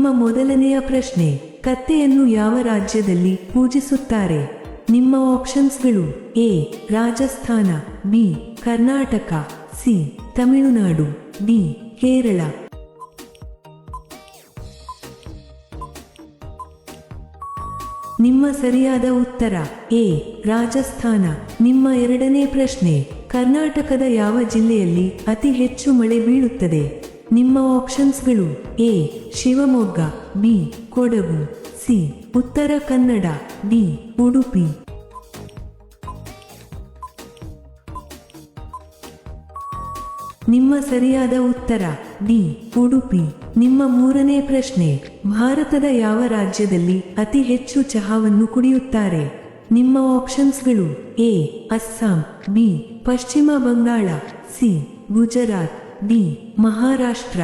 ನಿಮ್ಮ ಮೊದಲನೆಯ ಪ್ರಶ್ನೆ, ಕತ್ತೆಯನ್ನು ಯಾವ ರಾಜ್ಯದಲ್ಲಿ ಪೂಜಿಸುತ್ತಾರೆ? ನಿಮ್ಮ ಆಪ್ಷನ್ಸ್ಗಳು: A Rajasthan, B Karnataka, C Tamil Nadu, D Kerala. ನಿಮ್ಮ ಸರಿಯಾದ ಉತ್ತರ ಎ ರಾಜಸ್ಥಾನ. ನಿಮ್ಮ ಎರಡನೇ ಪ್ರಶ್ನೆ, ಕರ್ನಾಟಕದ ಯಾವ ಜಿಲ್ಲೆಯಲ್ಲಿ ಅತಿ ಹೆಚ್ಚು ಮಳೆ ಬೀಳುತ್ತದೆ? ನಿಮ್ಮ ಆಪ್ಷನ್ಸ್ಗಳು: A Shivamogga, B Kodagu, C Uttara Kannada, D Udupi. ನಿಮ್ಮ ಸರಿಯಾದ ಉತ್ತರ ಡಿ ಉಡುಪಿ. ನಿಮ್ಮ ಮೂರನೇ ಪ್ರಶ್ನೆ, ಭಾರತದ ಯಾವ ರಾಜ್ಯದಲ್ಲಿ ಅತಿ ಹೆಚ್ಚು ಚಹಾವನ್ನು ಕುಡಿಯುತ್ತಾರೆ? ನಿಮ್ಮ ಆಪ್ಷನ್ಸ್ಗಳು: ಎ ಅಸ್ಸಾಂ, ಬಿ ಪಶ್ಚಿಮ ಬಂಗಾಳ, ಸಿ ಗುಜರಾತ್, ಡಿ ಮಹಾರಾಷ್ಟ್ರ.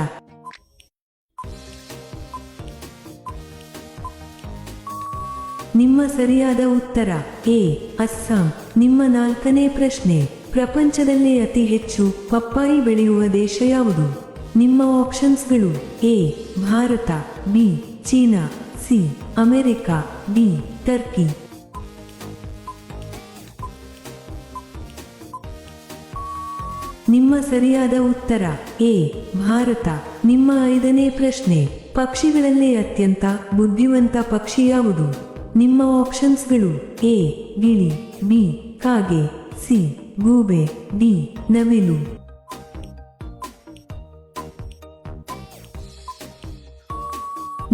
ನಿಮ್ಮ ಸರಿಯಾದ ಉತ್ತರ ಎ ಅಸ್ಸಾಂ. ನಿಮ್ಮ ನಾಲ್ಕನೇ ಪ್ರಶ್ನೆ, ಪ್ರಪಂಚದಲ್ಲೇ ಅತಿ ಹೆಚ್ಚು ಪಪ್ಪಾಯಿ ಬೆಳೆಯುವ ದೇಶ ಯಾವುದು? ನಿಮ್ಮ ಆಪ್ಷನ್ಸ್ಗಳು: A Bharat, B China, C America, D Turkey. ನಿಮ್ಮ ಸರಿಯಾದ ಉತ್ತರ ಎ ಭಾರತ. ನಿಮ್ಮ ಐದನೇ ಪ್ರಶ್ನೆ, ಪಕ್ಷಿಗಳಲ್ಲೇ ಅತ್ಯಂತ ಬುದ್ಧಿವಂತ ಪಕ್ಷಿ ಯಾವುದು? ನಿಮ್ಮ ಆಪ್ಷನ್ಸ್ಗಳು: ಎ ಗಿಳಿ, ಬಿ ಕಾಗೆ, ಸಿ ಗೂಬೆ, ಡಿ ನವಿಲು.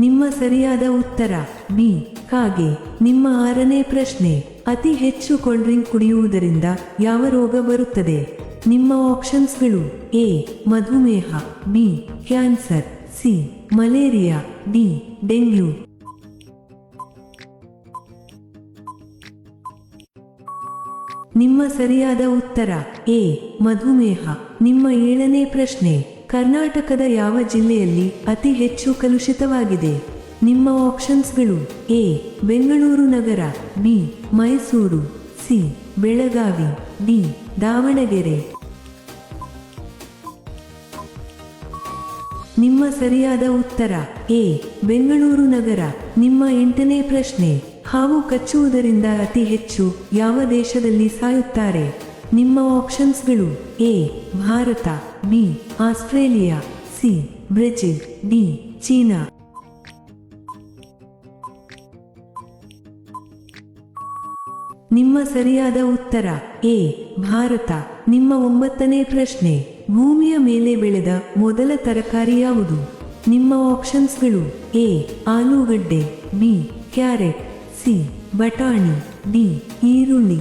ನಿಮ್ಮ ಸರಿಯಾದ ಉತ್ತರ ಬಿ ಕಾಗೆ. ನಿಮ್ಮ ಆರನೇ ಪ್ರಶ್ನೆ, ಅತಿ ಹೆಚ್ಚು ಕೋಲ್ಡ್ ಡ್ರಿಂಕ್ ಕುಡಿಯುವುದರಿಂದ ಯಾವ ರೋಗ ಬರುತ್ತದೆ? ನಿಮ್ಮ ಆಪ್ಷನ್ಸ್ಗಳು: ಎ ಮಧುಮೇಹ, B cancer, C malaria, D dengue. ನಿಮ್ಮ ಸರಿಯಾದ ಉತ್ತರ ಎ ಮಧುಮೇಹ. ನಿಮ್ಮ ಏಳನೇ ಪ್ರಶ್ನೆ, ಕರ್ನಾಟಕದ ಯಾವ ಜಿಲ್ಲೆಯಲ್ಲಿ ಅತಿ ಹೆಚ್ಚು ಕಲುಷಿತವಾಗಿದೆ? ನಿಮ್ಮ ಆಪ್ಷನ್ಸ್ಗಳು: ಎ ಬೆಂಗಳೂರು ನಗರ, B Mysuru, C Belagavi, D Davanagere. ನಿಮ್ಮ ಸರಿಯಾದ ಉತ್ತರ ಎ ಬೆಂಗಳೂರು ನಗರ. ನಿಮ್ಮ ಎಂಟನೇ ಪ್ರಶ್ನೆ, ಹಾವು ಕಚ್ಚುವುದರಿಂದ ಅತಿ ಹೆಚ್ಚು ಯಾವ ದೇಶದಲ್ಲಿ ಸಾಯುತ್ತಾರೆ? ನಿಮ್ಮ ಆಪ್ಷನ್ಸ್ಗಳು: A Bharat, B Australia, C Brazil, D China. ನಿಮ್ಮ ಸರಿಯಾದ ಉತ್ತರ ಎ ಭಾರತ. ನಿಮ್ಮ ಒಂಬತ್ತನೇ ಪ್ರಶ್ನೆ, ಭೂಮಿಯ ಮೇಲೆ ಬೆಳೆದ ಮೊದಲ ತರಕಾರಿ ಯಾವುದು? ನಿಮ್ಮ ಆಪ್ಷನ್ಸ್ಗಳು: ಎ ಆಲೂಗಡ್ಡೆ, ಬಿ ಕ್ಯಾರೆಟ್, ಸಿ ಬಟಾಣಿ, ಡಿ ಈರುಳ್ಳಿ.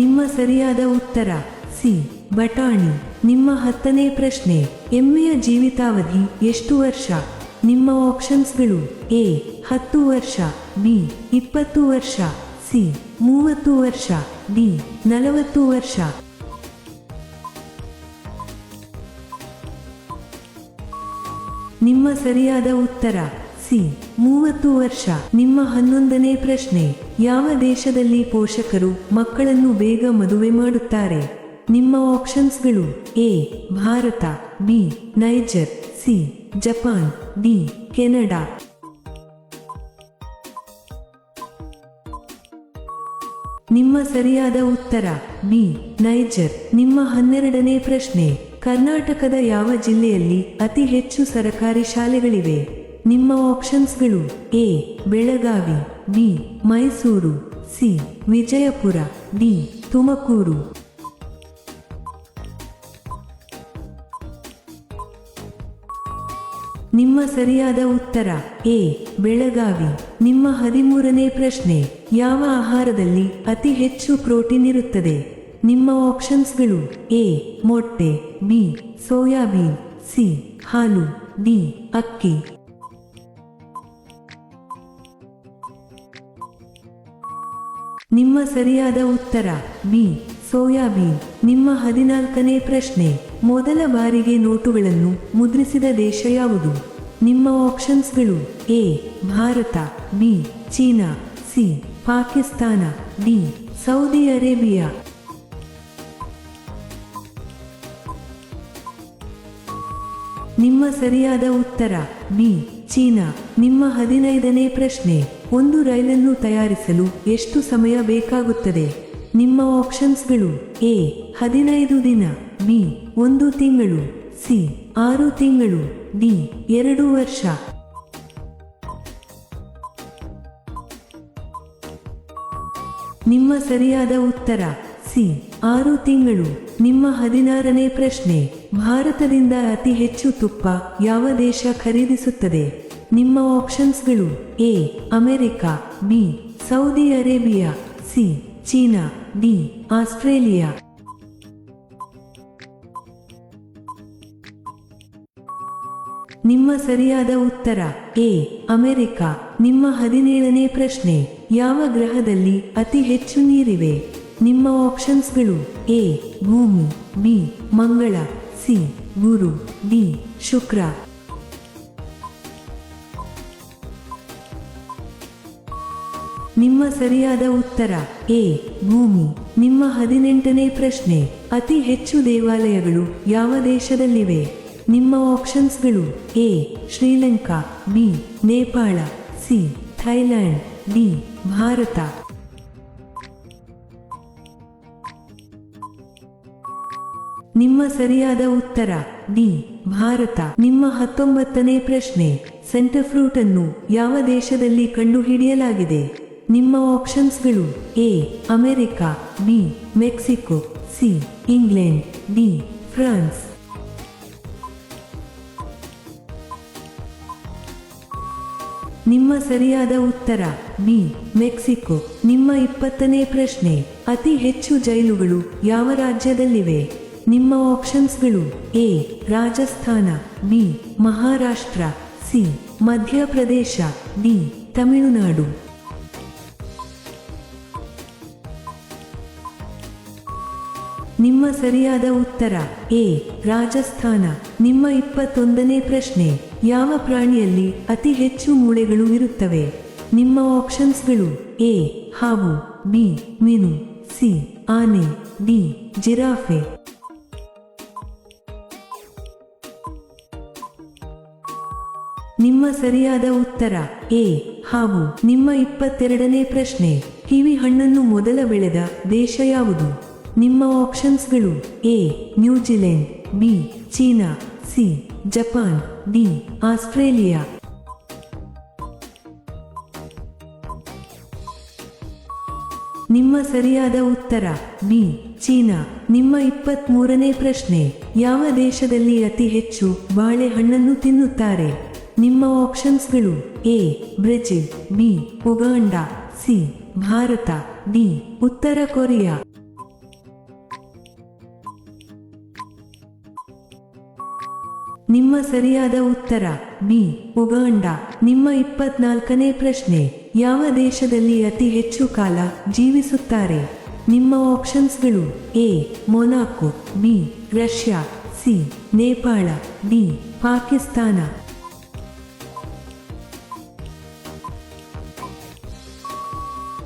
ನಿಮ್ಮ ಸರಿಯಾದ ಉತ್ತರ ಸಿ ಬಟಾಣಿ. ನಿಮ್ಮ ಹತ್ತನೇ ಪ್ರಶ್ನೆ, ಎಮ್ಮೆಯ ಜೀವಿತಾವಧಿ ಎಷ್ಟು ವರ್ಷ? ನಿಮ್ಮ ಆಪ್ಷನ್ಸ್ಗಳು: ಎ 10 ವರ್ಷ, ಬಿ 20 ವರ್ಷ, ಸಿ 30 ವರ್ಷ, ಡಿ 40 ವರ್ಷ. ನಿಮ್ಮ ಸರಿಯಾದ ಉತ್ತರ ಸಿ 30 ವರ್ಷ. ನಿಮ್ಮ 11ನೇ ಪ್ರಶ್ನೆ, ಯಾವ ದೇಶದಲ್ಲಿ ಪೋಷಕರು ಮಕ್ಕಳನ್ನು ಬೇಗ ಮದುವೆ ಮಾಡುತ್ತಾರೆ? ನಿಮ್ಮ ಆಪ್ಷನ್ಸ್ಗಳು: A Bharat, B Niger, C Japan, D Canada. ನಿಮ್ಮ ಸರಿಯಾದ ಉತ್ತರ ಬಿ ನೈಜರ್. ನಿಮ್ಮ 12ನೇ ಪ್ರಶ್ನೆ, ಕರ್ನಾಟಕದ ಯಾವ ಜಿಲ್ಲೆಯಲ್ಲಿ ಅತಿ ಹೆಚ್ಚು ಸರಕಾರಿ ಶಾಲೆಗಳಿವೆ? ನಿಮ್ಮ ಆಪ್ಷನ್ಸ್ಗಳು: A Belagavi, B Mysuru, C Vijayapura, D Tumakuru. ನಿಮ್ಮ ಸರಿಯಾದ ಉತ್ತರ ಎ ಬೆಳಗಾವಿ. ನಿಮ್ಮ 13ನೇ ಪ್ರಶ್ನೆ, ಯಾವ ಆಹಾರದಲ್ಲಿ ಅತಿ ಹೆಚ್ಚು ಪ್ರೋಟೀನ್ ಇರುತ್ತದೆ? ನಿಮ್ಮ ಆಪ್ಷನ್ಸ್ಗಳು: ಎ ಮೊಟ್ಟೆ, ಬಿ ಸೋಯಾಬೀನ್, ಸಿ ಹಾಲು, ಡಿ ಅಕ್ಕಿ. ನಿಮ್ಮ ಸರಿಯಾದ ಉತ್ತರ ಬಿ ಸೋಯಾಬೀನ್. ನಿಮ್ಮ 14ನೇ ಪ್ರಶ್ನೆ, ಮೊದಲ ಬಾರಿಗೆ ನೋಟುಗಳನ್ನು ಮುದ್ರಿಸಿದ ದೇಶ ಯಾವುದು? ನಿಮ್ಮ ಆಪ್ಷನ್ಸ್ಗಳು: A Bharat, B China, C Pakistan, D Saudi Arabia. ನಿಮ್ಮ ಸರಿಯಾದ ಉತ್ತರ ಬಿ ಚೀನಾ. ನಿಮ್ಮ 15ನೇ ಪ್ರಶ್ನೆ, ಒಂದು ರೈಲನ್ನು ತಯಾರಿಸಲು ಎಷ್ಟು ಸಮಯ ಬೇಕಾಗುತ್ತದೆ? ನಿಮ್ಮ ಆಪ್ಷನ್ಸ್ಗಳು: ಎ 15 ದಿನ, ಬಿ 1 ತಿಂಗಳು, ಸಿ 6 ತಿಂಗಳು, ಡಿ 2 ವರ್ಷ. ನಿಮ್ಮ ಸರಿಯಾದ ಉತ್ತರ ಸಿ 6 ತಿಂಗಳು. ನಿಮ್ಮ 16ನೇ ಪ್ರಶ್ನೆ, ಭಾರತದಿಂದ ಅತಿ ಹೆಚ್ಚು ತುಪ್ಪ ಯಾವ ದೇಶ ಖರೀದಿಸುತ್ತದೆ? ನಿಮ್ಮ ಆಪ್ಷನ್ಸ್ಗಳು: A America, B Saudi Arabia, C China, D Australia. ನಿಮ್ಮ ಸರಿಯಾದ ಉತ್ತರ ಎ ಅಮೆರಿಕ. ನಿಮ್ಮ 17ನೇ ಪ್ರಶ್ನೆ, ಯಾವ ಗ್ರಹದಲ್ಲಿ ಅತಿ ಹೆಚ್ಚು ನೀರಿವೆ? ನಿಮ್ಮ ಆಪ್ಷನ್ಸ್ಗಳು: ಎ ಭೂಮಿ, ಬಿ ಮಂಗಳ, ಸಿ ಗುರು, ಡಿ ಶುಕ್ರ. ನಿಮ್ಮ ಸರಿಯಾದ ಉತ್ತರ ಎ ಭೂಮಿ. ನಿಮ್ಮ 18ನೇ ಪ್ರಶ್ನೆ, ಅತಿ ಹೆಚ್ಚು ದೇವಾಲಯಗಳು ಯಾವ ದೇಶದಲ್ಲಿವೆ? ನಿಮ್ಮ ಆಪ್ಷನ್ಸ್ಗಳು: A Sri Lanka, B Nepal, C Thailand, D Bharat. ನಿಮ್ಮ ಸರಿಯಾದ ಉತ್ತರ ಡಿ ಭಾರತ. ನಿಮ್ಮ 19ನೇ ಪ್ರಶ್ನೆ, ಸೆಂಟರ್ಫ್ರೂಟ್ ಅನ್ನು ಯಾವ ದೇಶದಲ್ಲಿ ಕಂಡುಹಿಡಿಯಲಾಗಿದೆ? ನಿಮ್ಮ ಆಪ್ಷನ್ಸ್ಗಳು: A America, B Mexico, C England, D France. ನಿಮ್ಮ ಸರಿಯಾದ ಉತ್ತರ ಬಿ ಮೆಕ್ಸಿಕೋ. ನಿಮ್ಮ 20ನೇ ಪ್ರಶ್ನೆ, ಅತಿ ಹೆಚ್ಚು ಜೈಲುಗಳು ಯಾವ ರಾಜ್ಯದಲ್ಲಿವೆ? ನಿಮ್ಮ ಆಪ್ಷನ್ಸ್ಗಳು: A Rajasthan, B Maharashtra, C Madhya Pradesh, D Tamil Nadu. ನಿಮ್ಮ ಸರಿಯಾದ ಉತ್ತರ ಎ ರಾಜಸ್ಥಾನ. ನಿಮ್ಮ 21ನೇ ಪ್ರಶ್ನೆ, ಯಾವ ಪ್ರಾಣಿಯಲ್ಲಿ ಅತಿ ಹೆಚ್ಚು ಮೂಳೆಗಳು ಇರುತ್ತವೆ? ನಿಮ್ಮ ಆಪ್ಷನ್ಸ್ಗಳು: ಎ ಹಾವು, ಬಿ ಮೀನು, ಸಿ ಆನೆ, ಡಿ ಜಿರಾಫೆ. ನಿಮ್ಮ ಸರಿಯಾದ ಉತ್ತರ ಎ ಹಾವು. ನಿಮ್ಮ 22ನೇ ಪ್ರಶ್ನೆ, ಕಿವಿ ಹಣ್ಣನ್ನು ಮೊದಲ ಬೆಳೆದ ದೇಶ ಯಾವುದು? ನಿಮ್ಮ ಆಪ್ಷನ್ಸ್ಗಳು: A New Zealand, B China, C Japan, D Australia. ನಿಮ್ಮ ಸರಿಯಾದ ಉತ್ತರ ಬಿ ಚೀನಾ. ನಿಮ್ಮ 23ನೇ ಪ್ರಶ್ನೆ, ಯಾವ ದೇಶದಲ್ಲಿ ಅತಿ ಹೆಚ್ಚು ಬಾಳೆಹಣ್ಣನ್ನು ತಿನ್ನುತ್ತಾರೆ? ನಿಮ್ಮ ಆಪ್ಷನ್ಸ್ಗಳು: A Brazil, B Uganda, C Bharat, D ಉತ್ತರ ಕೊರಿಯಾ. ನಿಮ್ಮ ಸರಿಯಾದ ಉತ್ತರ ಬಿ ಉಗಾಂಡ. ನಿಮ್ಮ 24ನೇ ಪ್ರಶ್ನೆ, ಯಾವ ದೇಶದಲ್ಲಿ ಅತಿ ಹೆಚ್ಚು ಕಾಲ ಜೀವಿಸುತ್ತಾರೆ? ನಿಮ್ಮ ಆಪ್ಷನ್ಸ್ಗಳು: A Monaco, B Russia, C Nepal, D Pakistan.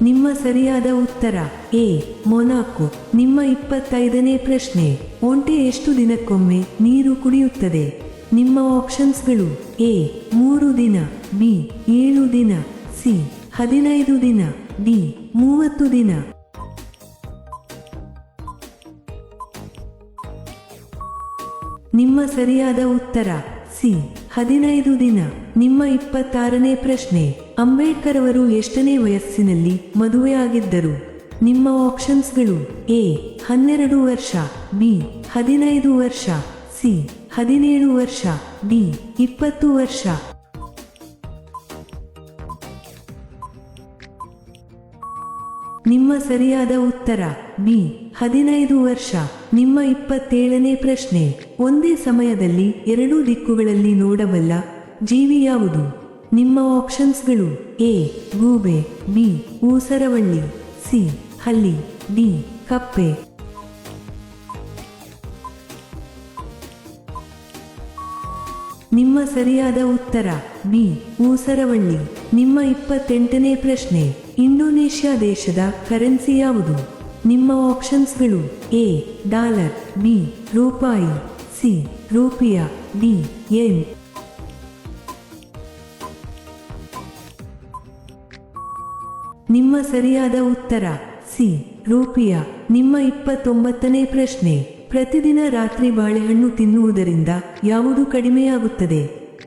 ನಿಮ್ಮ ಸರಿಯಾದ ಉತ್ತರ ಎ ಮೊನಾಕೋ. ನಿಮ್ಮ 25ನೇ ಪ್ರಶ್ನೆ, ಒಂಟೆ ಎಷ್ಟು ದಿನಕ್ಕೊಮ್ಮೆ ನೀರು ಕುಡಿಯುತ್ತದೆ? ನಿಮ್ಮ ಆಪ್ಷನ್ಸ್ಗಳು: ಎ 3 ದಿನ, ಬಿ 7 ದಿನ, ಸಿ 15 ದಿನ, ಡಿ 30 ದಿನ. ನಿಮ್ಮ ಸರಿಯಾದ ಉತ್ತರ ಸಿ 15 ದಿನ. ನಿಮ್ಮ 26ನೇ ಪ್ರಶ್ನೆ, ಅಂಬೇಡ್ಕರ್ ಅವರು ಎಷ್ಟನೇ ವಯಸ್ಸಿನಲ್ಲಿ ಮದುವೆಯಾಗಿದ್ದರು? ನಿಮ್ಮ ಆಪ್ಷನ್ಸ್ಗಳು: ಎ 12 ವರ್ಷ, ಬಿ 15 ವರ್ಷ, ಸಿ 17 ವರ್ಷ, ಡಿ 20 ವರ್ಷ. ನಿಮ್ಮ ಸರಿಯಾದ ಉತ್ತರ ಬಿ 15 ವರ್ಷ. ನಿಮ್ಮ 27ನೇ ಪ್ರಶ್ನೆ, ಒಂದೇ ಸಮಯದಲ್ಲಿ 2 ದಿಕ್ಕುಗಳಲ್ಲಿ ನೋಡಬಲ್ಲ ಜೀವಿ ಯಾವುದು? ನಿಮ್ಮ ಆಪ್ಷನ್ಸ್ಗಳು: ಎ ಗೂಬೆ, ಬಿ ಊಸರವಳ್ಳಿ, ಸಿ ಹಲ್ಲಿ, ಡಿ ಕಪ್ಪೆ. ನಿಮ್ಮ ಸರಿಯಾದ ಉತ್ತರ ಬಿ ಊಸರವಳ್ಳಿ. ನಿಮ್ಮ 28ನೇ ಪ್ರಶ್ನೆ, ಇಂಡೋನೇಷ್ಯಾ ದೇಶದ ಕರೆನ್ಸಿ ಯಾವುದು? ನಿಮ್ಮ ಆಪ್ಷನ್ಸ್ಗಳು: ಎ ಡಾಲರ್, ಬಿ ರೂಪಾಯಿ, ಸಿ ರೂಪಿಯಾ, ಡಿ ಎನ್. ನಿಮ್ಮ ಸರಿಯಾದ ಉತ್ತರ ಸಿ ರೂಪಿಯ. ನಿಮ್ಮ 29ನೇ ಪ್ರಶ್ನೆ, ಪ್ರತಿದಿನ ರಾತ್ರಿ ಬಾಳೆಹಣ್ಣು ತಿನ್ನುವುದರಿಂದ ಯಾವುದು ಕಡಿಮೆಯಾಗುತ್ತದೆ?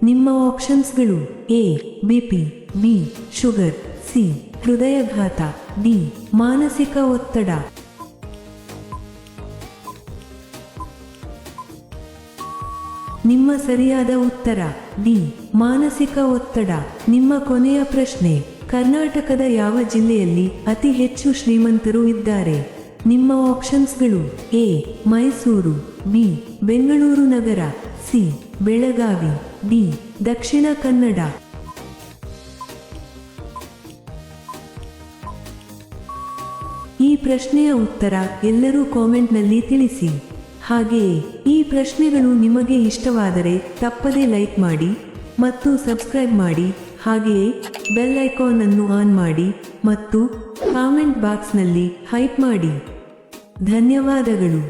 ನಿಮ್ಮ ಆಪ್ಷನ್ಸ್ಗಳು: A BP, B sugar, C ಹೃದಯಘಾತ, ಡಿ ಮಾನಸಿಕ ಒತ್ತಡ. ನಿಮ್ಮ ಸರಿಯಾದ ಉತ್ತರ ಡಿ ಮಾನಸಿಕ ಒತ್ತಡ. ನಿಮ್ಮ ಕೊನೆಯ ಪ್ರಶ್ನೆ, ಕರ್ನಾಟಕದ ಯಾವ ಜಿಲ್ಲೆಯಲ್ಲಿ ಅತಿ ಹೆಚ್ಚು ಶ್ರೀಮಂತರು ಇದ್ದಾರೆ? ನಿಮ್ಮ ಆಪ್ಷನ್ಸ್ಗಳು: ಎ ಮೈಸೂರು, ಬಿ ಬೆಂಗಳೂರು ನಗರ, ಸಿ ಬೆಳಗಾವಿ, ಡಿ ದಕ್ಷಿಣ ಕನ್ನಡ. ಈ ಪ್ರಶ್ನೆಯ ಉತ್ತರ ಎಲ್ಲರೂ ಕಾಮೆಂಟ್ನಲ್ಲಿ ತಿಳಿಸಿ. ಹಾಗೆಯೇ ಈ ಪ್ರಶ್ನೆಗಳು ನಿಮಗೆ ಇಷ್ಟವಾದರೆ ತಪ್ಪದೇ ಲೈಕ್ ಮಾಡಿ ಮತ್ತು ಸಬ್ಸ್ಕ್ರೈಬ್ ಮಾಡಿ. ಹಾಗೆಯೇ ಬೆಲ್ ಐಕಾನ್ ಅನ್ನು ಆನ್ ಮಾಡಿ ಮತ್ತು ಕಾಮೆಂಟ್ ಬಾಕ್ಸ್ನಲ್ಲಿ ಹೈಪ್ ಮಾಡಿ. ಧನ್ಯವಾದಗಳು.